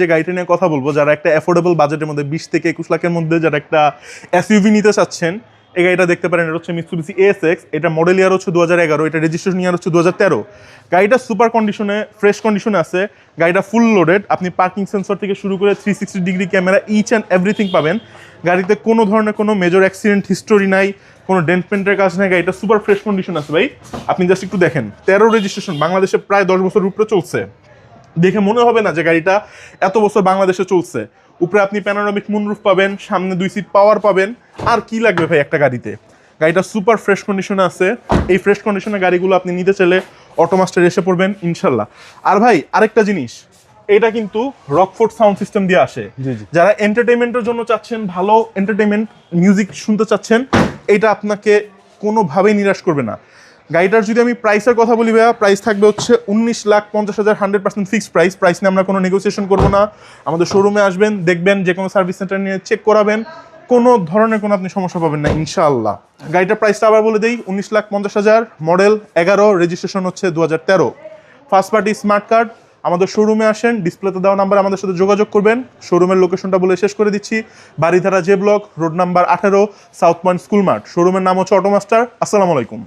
যে গাড়িটা নিয়ে কথা বলবো, যারা একটা অ্যাফোর্ডেবল বাজেটের মধ্যে 20 থেকে 21 লাখের মধ্যে যারা একটা এসইউভি নিতে চাচ্ছেন, এই গাড়িটা দেখতে পারেন। এটা হচ্ছে মিৎসুবিশি এএসএক্স। এটা মডেল ইয়ার হচ্ছে 2011, এটা রেজিস্ট্রেশন ইয়ার হচ্ছে 2013। গাড়িটা সুপার কন্ডিশনে, ফ্রেশ কন্ডিশনে আছে। গাড়িটা ফুল লোডেড, আপনি পার্কিং সেন্সর থেকে শুরু করে 360 degree camera, each and everything পাবেন। গাড়িতে কোনো ধরনের কোনো মেজর অ্যাক্সিডেন্ট হিস্টোরি নাই, কোনো ডেন্ট পেন্টের কাজ নাই। গাড়িটা সুপার ফ্রেশ কন্ডিশন আছে ভাই। আপনি জাস্ট একটু দেখেন, 13 রেজিস্ট্রেশন, বাংলাদেশে প্রায় 10 বছর উপরে চলছে। দেখে মনে হবে না যে গাড়িটা এত বছর বাংলাদেশে চলছে। উপরে আপনি প্যানোরামিক মুনরুফ পাবেন, সামনে 2 সিট পাওয়ার পাবেন। আর কি লাগবে ভাই একটা গাড়িতে? গাড়িটা সুপার ফ্রেশ কন্ডিশনে আছে। এই ফ্রেশ কন্ডিশনের গাড়িগুলো আপনি নিতে চাইলে অটোমাস্টার এসে পড়বেন ইনশাল্লাহ। আর ভাই আরেকটা জিনিস, এটা কিন্তু রকফোর্ড সাউন্ড সিস্টেম দিয়ে আসে। যারা এন্টারটেইনমেন্টের জন্য চাচ্ছেন, ভালো এন্টারটেইনমেন্ট মিউজিক শুনতে চাচ্ছেন, এটা আপনাকে কোনোভাবেই নিরাশ করবে না। গাড়িটার যদি আমি প্রাইসের কথা বলি ভাইয়া, প্রাইস থাকবে হচ্ছে 19,50,000, 100% ফিক্সড প্রাইস নিয়ে আমরা কোনো নেগোসিয়েশন করবো না। আমাদের শোরুমে আসবেন, দেখবেন, যে কোনো সার্ভিস সেন্টার নিয়ে চেক করাবেন, কোনো ধরনের কোনো আপনি সমস্যা পাবেন না ইনশাআল্লাহ। গাড়িটার প্রাইসটা আবার বলে দিই, 19,50,000, মডেল 11, রেজিস্ট্রেশন হচ্ছে 2013, ফার্স্ট পার্টি স্মার্ট কার্ড। আমাদের শোরুমে আসেন, ডিসপ্লেতে দেওয়া নাম্বার আমাদের সাথে যোগাযোগ করবেন। শোরুমের লোকেশনটা বলে শেষ করে দিচ্ছি, Baridhara J block, road number 18, south point school মাঠ। শোরুমের নাম হচ্ছে অটোমাস্টার। আসসালামু আলাইকুম।